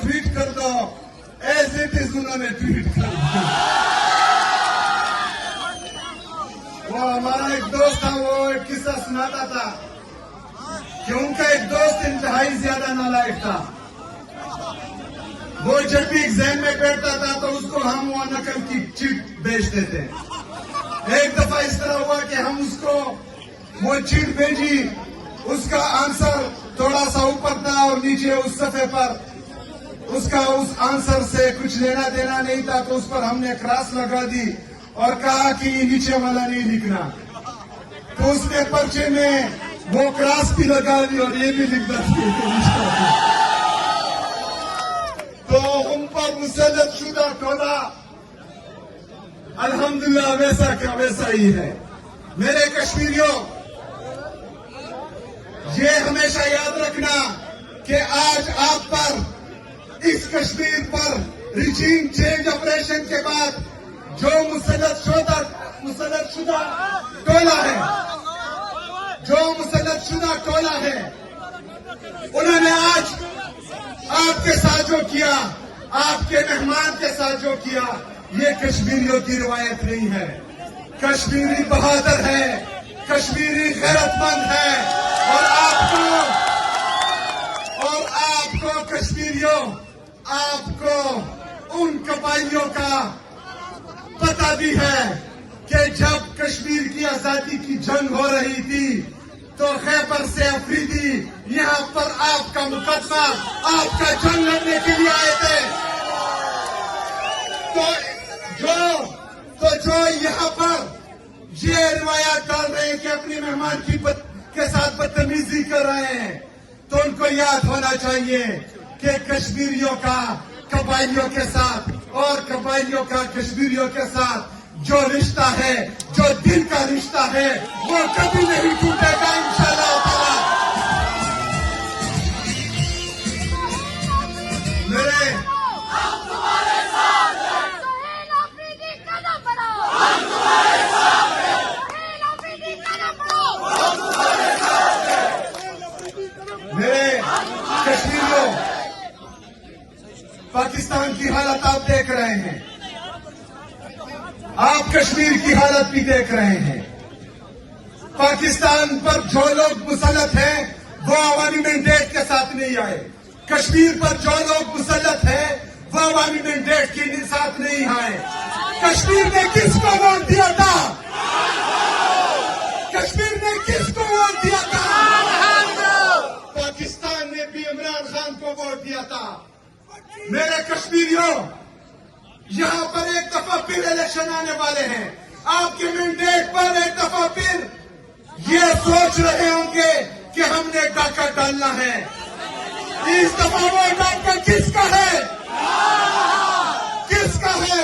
Tweet کر دو, as it is انہوں نے ٹویٹ کر دیا. وہ ہمارا ایک دوست تھا, وہ ایک قصہ سناتا تھا کہ ان کا ایک دوست انتہائی زیادہ نالائق تھا. وہ جب بھی ایگزام میں بیٹھتا تھا تو اس کو ہم وہ نقل کی چیٹ بھیجتے تھے. ایک دفعہ اس طرح ہوا کہ ہم اس کو وہ چیٹ بھیجی, اس کا آنسر تھوڑا سا اوپر تھا اور نیچے اس صفحے پر اس کا اس آنسر سے کچھ لینا دینا نہیں تھا, تو اس پر ہم نے کراس لگا دی اور کہا کہ یہ نیچے والا نہیں لکھنا. تو اس نے پرچے میں وہ کراس بھی لگا دی اور یہ بھی لکھ دیا. تو ہم پر مسلط شدہ ٹولہ الحمدللہ ویسا کا ویسا ہی ہے. میرے کشمیریوں, یہ ہمیشہ یاد رکھنا کہ آج آپ پر اس کشمیر پر ریجیم چینج آپریشن کے بعد جو مسلط شدہ ٹولہ ہے, انہوں نے آج آپ کے ساتھ جو کیا, آپ کے مہمان کے ساتھ جو کیا, یہ کشمیریوں کی روایت نہیں ہے. کشمیری بہادر ہے, کشمیری غیرت مند ہے, اور آپ کو کشمیریوں, آپ کو ان قبائلیوں کا پتہ بھی ہے کہ جب کشمیر کی آزادی کی جنگ ہو رہی تھی تو خیبر سے افریدی یہاں پر آپ کا مقدمہ, آپ کا جنگ لڑنے کے لیے آئے تھے. تو جو یہاں پر یہ روایات ڈال رہے ہیں کہ اپنے مہمان کے ساتھ بدتمیزی کر رہے ہیں, تو ان کو یاد ہونا چاہیے کہ کشمیریوں کا قبائلیوں کے ساتھ اور قبائلیوں کا کشمیریوں کے ساتھ جو رشتہ ہے, جو دل کا رشتہ ہے, وہ کبھی نہیں ٹوٹے گا انشاءاللہ تعالی. میرے کشمیریوں, پاکستان کی حالت آپ دیکھ رہے ہیں, آپ کشمیر کی حالت بھی دیکھ رہے ہیں. پاکستان پر جو لوگ مسلط ہیں وہ عوامی مینڈیٹ کے ساتھ نہیں آئے. کشمیر پر جو لوگ مسلط ہیں وہ عوامی مینڈیٹ کے ساتھ نہیں آئے. کشمیر نے کس کو ووٹ دیا تھا؟ کشمیر نے کس کو ووٹ دیا تھا؟ پاکستان نے بھی عمران خان کو ووٹ دیا تھا. میرے کشمیریوں, یہاں پر ایک دفعہ پھر الیکشن آنے والے ہیں. آپ کے مینڈیٹ پر ایک دفعہ پھر یہ سوچ رہے ہوں گے کہ ہم نے ڈاکہ ڈالنا ہے. اس دفعہ وہ ڈاکہ کس کا ہے؟ کس کا ہے؟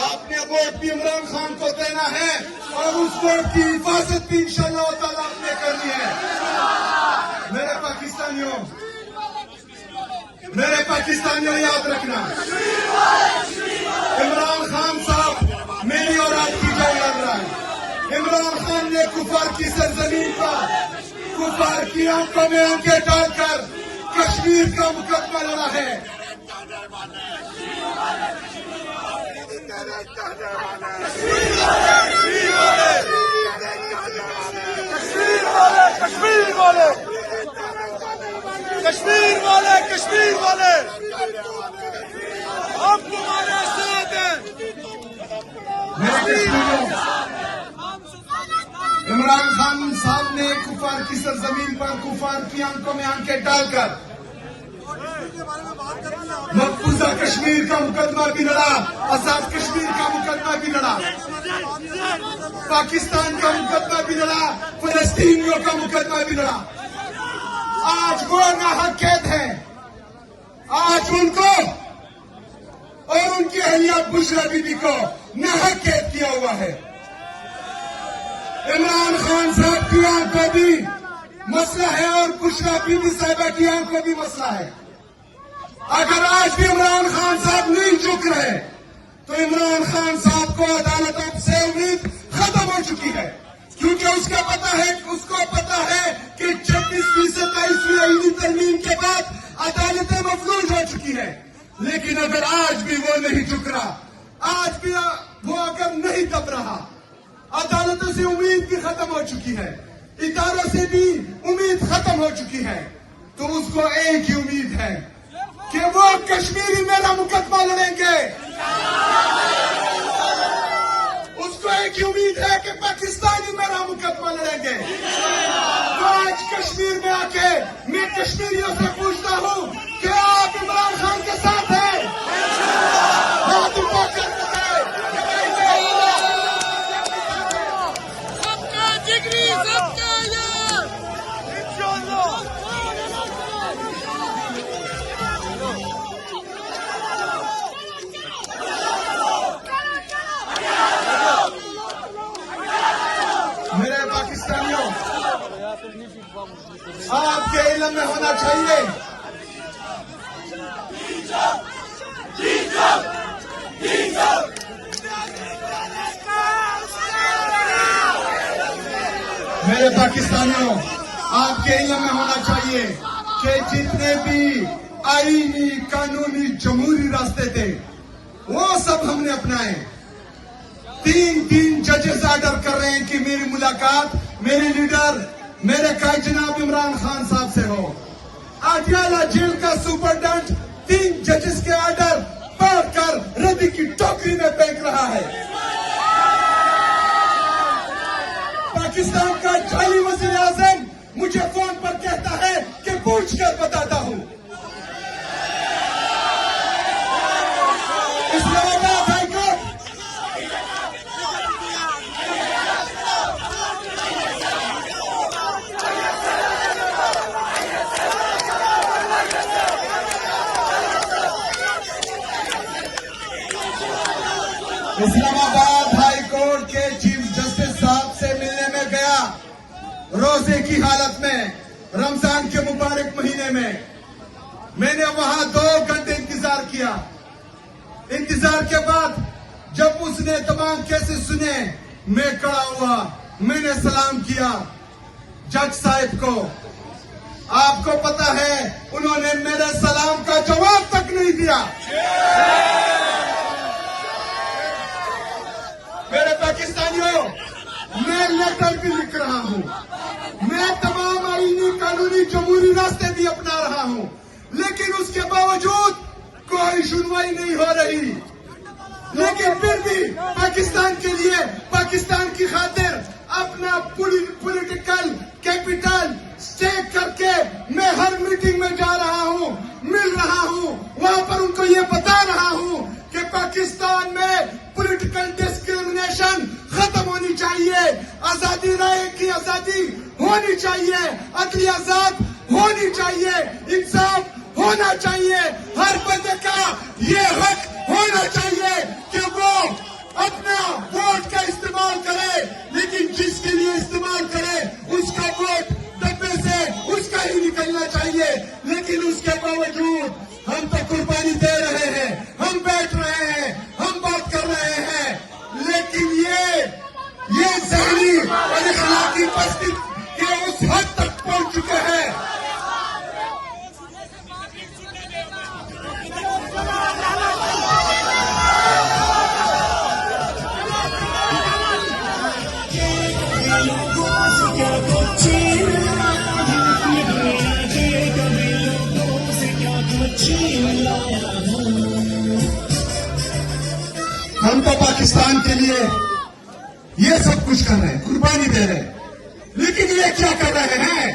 آپ نے ووٹ بھی عمران خان کو دینا ہے اور اس ووٹ کی حفاظت بھی انشاءاللہ تعالیٰ آپ نے کرنی ہے. میرے پاکستانیوں یاد رکھنا, عمران خان صاحب میری اور آپ کی جنگ لڑ رہا ہے. عمران خان نے کفار کی سرزمین پر کفار کی آنکھوں میں آنکھیں ڈال کر کشمیر کا مقدمہ لڑا ہے. کشمیر والے آپ تمہارے ساتھ ہیں. عمران خان صاحب نے کفار کی سرزمین پر کفار کی آنکھوں میں آنکھیں ڈال کر مقبوضہ کشمیر کا مقدمہ بھی لڑا, آزاد کشمیر کا مقدمہ بھی لڑا, پاکستان کا مقدمہ بھی لڑا, فلسطینیوں کا مقدمہ بھی لڑا. آج وہ ناحق قید ہیں. آج ان کو اور ان کی اہلیہ بشرا بی بی کو ناحق قید کیا ہوا ہے. عمران خان صاحب کی آنکھ کو بھی مسئلہ ہے اور بشرا بی بی صاحبہ کی آنکھ کو بھی مسئلہ ہے. اگر آج بھی عمران خان صاحب نہیں جھک رہے تو عمران خان صاحب کو عدالت سے امید ختم ہو چکی ہے, کیونکہ اس کو پتا ہے کہ 26 سے 23 آئینی ترمیم کے بعد عدالتیں مفلوج ہو چکی ہے، لیکن اگر آج بھی وہ نہیں جھک رہا، آج بھی وہ اگر نہیں دب رہا، عدالتوں سے امید بھی ختم ہو چکی ہے، اداروں سے بھی امید ختم ہو چکی ہے، تو اس کو ایک ہی امید ہے کہ وہ کشمیری میرا مقدمہ لڑیں گے، اس کو ایک ہی امید ہے کہ پاکستانی میرا مقدمہ لڑیں گے۔ تو آج کشمیر میں آ کے میں کشمیریوں سے پوچھتا ہوں کہ آپ عمران خان کے ساتھ ہیں؟ ہاتھ اٹھا کر بتائیں کہ سب کا جگری سب کا یار انشاءاللہ۔ میرے پاکستانیوں، آپ کے علم میں ہونا چاہیے میرے پاکستانیوں، آپ کے علم میں ہونا چاہیے کہ جتنے بھی آئینی قانونی جمہوری راستے تھے وہ سب ہم نے اپنائے۔ تین ججز آرڈر کر رہے ہیں کہ میری ملاقات میرے لیڈر میرے قائد جناب عمران خان صاحب سے ہو۔ اٹیالہ جیل کا سپرڈنٹ 3 ججز کے آرڈر پڑھ کر ردی کی ٹوکری میں پھینک رہا ہے۔ پاکستان کا جعلی وزیر اعظم مجھے فون پر کہتا ہے کہ پوچھ کر بتاتا ہوں۔ اسلام آباد ہائی کورٹ اسلام آباد ہائی کورٹ کے چیف جسٹس صاحب سے ملنے میں گیا، روزے کی حالت میں، رمضان کے مبارک مہینے میں۔ میں نے وہاں 2 گھنٹے انتظار کیا۔ انتظار کے بعد جب اس نے تمام کیسز سنے، میں کھڑا ہوا، میں نے سلام کیا جج صاحب کو۔ آپ کو پتا ہے انہوں نے میرے سلام کا جواب تک نہیں دیا۔ میرے پاکستانیوں، میں لیٹر بھی لکھ رہا ہوں، میں تمام آئینی قانونی جمہوری راستے بھی اپنا رہا ہوں، لیکن اس کے باوجود کوئی سنوائی نہیں ہو رہی۔ لیکن پھر بھی پاکستان کے لیے، پاکستان کی خاطر اپنا پولیٹیکل کیپٹل اسٹیک کر کے میں ہر میٹنگ میں جا رہا ہوں، مل رہا ہوں، وہاں پر ان کو یہ بتا رہا ہوں کہ پاکستان میں پولیٹیکل ڈسکریمنیشن ختم ہونی چاہیے، آزادی رائے کی آزادی ہونی چاہیے، عدلی آزاد ہونی چاہیے، انصاف ہونا چاہیے، ہر بندے کا یہ حق ہونا چاہیے کہ وہ اپنا ووٹ کا استعمال کرے، لیکن جس کے لیے استعمال کرے اس کا ووٹ ڈبے سے اس کا ہی نکلنا چاہیے۔ لیکن اس کے باوجود ہم تو قربانی دے رہے ہیں، ہم بیٹھ رہے ہیں، ہم بات کر رہے ہیں، لیکن یہ ذہنی اور اخلاقی پستی کے اس حد تک پہنچ چکے ہیں۔ ہم تو پاکستان کے لیے یہ سب کچھ کر رہے ہیں، قربانی دے رہے ہیں، لیکن یہ کیا کر رہے ہیں؟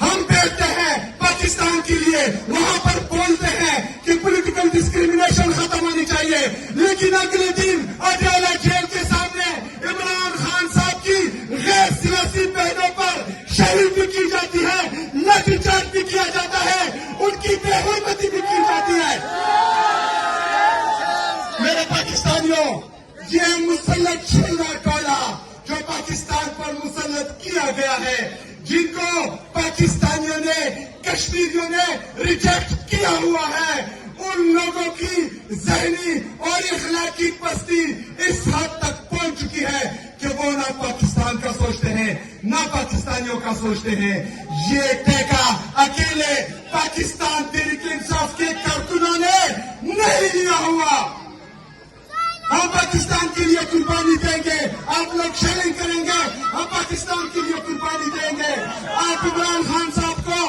ہم بیٹھتے ہیں پاکستان کے لیے، وہاں پر بولتے ہیں کہ پولیٹیکل ڈسکریمنیشن ختم ہونی چاہیے، لیکن اگلے دن اٹیالہ جیل کے سامنے عمران خان صاحب کی غیر سیاسی بہنوں پر شہید بھی کی جاتی ہے، لاٹھی چارج بھی کیا جاتا ہے، ان کی بے حرمتی بھی کی جاتی ہے۔ میرے پاکستانیوں، یہ مسلط چھلنا ٹولا جو پاکستان پر مسلط کیا گیا ہے، جن کو پاکستانیوں نے، کشمیریوں نے ریجیکٹ کیا ہوا ہے، ان لوگوں کی ذہنی اور اخلاقی پستی اس حد تک پہنچ چکی ہے کہ وہ نہ پاکستان کا سوچتے ہیں نہ پاکستانیوں کا سوچتے ہیں. یہ ٹھیکہ اکیلے پاکستان تحریک انصاف کے کارکنوں نے نہیں لیا ہوا. ہم پاکستان کے لیے قربانی دیں گے. آپ لوگ شیئرنگ کریں گے, ہم پاکستان کے لیے قربانی دیں گے. آپ عمران خان صاحب کو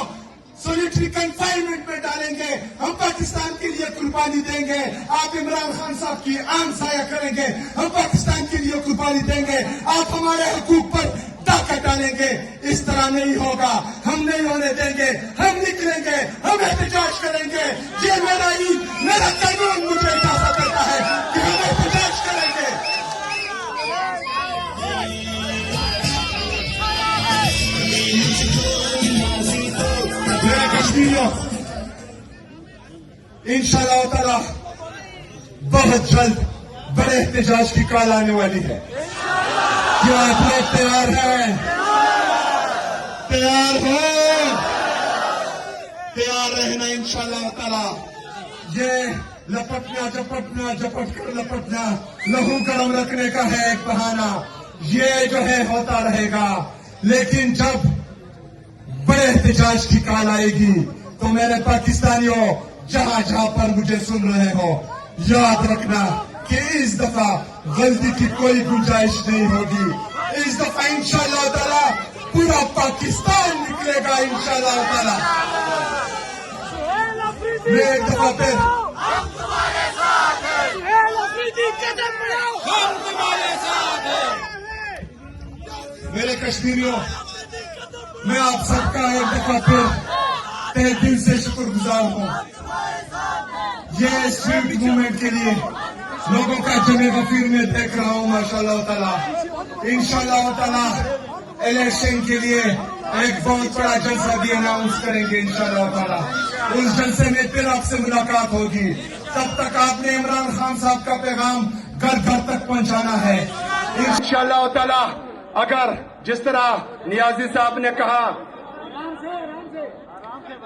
سولیٹری کنفائنمنٹ میں ڈالیں گے, ہم پاکستان کے لیے قربانی دیں گے. آپ عمران خان صاحب کی آن سایہ کریں گے, ہم پاکستان کے لیے قربانی دیں گے. آپ ہمارے حقوق پر ڈاکہ ڈالیں گے. اس طرح نہیں ہوگا, ہم نہیں ہونے دیں گے. ہم نکلیں گے, ہم احتجاج کریں گے. یہ میرا عید, میرا قانون مجھے اجازت دیتا ہے کہ ہم احتجاج کریں گے. میرے کشمیریوں, انشاءاللہ تعالی بہت جلد بڑے احتجاج کی کال آنے والی ہے. کیا آپ لوگ تیار ہیں؟ تیار ہیں؟ تیار رہنا انشاءاللہ تعالی. یہ لپٹنا جپٹنا جپٹ کر لپٹنا لہو گرم رکھنے کا ہے ایک بہانہ. یہ جو ہے ہوتا رہے گا, لیکن جب بڑے احتجاج کی کال آئے گی تو میرے پاکستانیوں جہاں جہاں پر مجھے سن رہے ہو, یاد رکھنا کہ اس دفعہ غلطی کی کوئی گنجائش نہیں ہوگی. اس دفعہ انشاءاللہ تعالی پورا پاکستان نکلے گا انشاءاللہ تعالی. میں ایک دفعہ پھر ہم تمہارے ساتھ ہیں. سہیل افریدی قدم بڑھاؤ, ہم تمہارے ساتھ ہیں. میرے کشمیریوں, میں آپ سب کا ایک دفعہ پھر تہ دل سے شکر گزار ہوں. یہ اسٹریٹ موومنٹ کے لیے لوگوں کا جمع غفیر میں دیکھ رہا ہوں ماشاءاللہ تعالی. انشاءاللہ تعالی الیکشن کے لیے ایک بہت بڑا جلسہ بھی اناؤنس کریں گے انشاءاللہ تعالی. اس جلسے میں پھر آپ سے ملاقات ہوگی. تب تک آپ نے عمران خان صاحب کا پیغام گھر گھر تک پہنچانا ہے انشاءاللہ تعالی. اگر جس طرح نیازی صاحب نے کہا,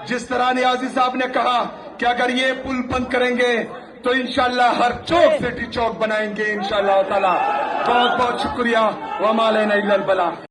جس طرح نیازی صاحب نے کہا کہ اگر یہ پل بند کریں گے تو انشاءاللہ ہر چوک سٹی چوک بنائیں گے انشاءاللہ تعالی. بہت بہت شکریہ. وما علینا الا البلاغ.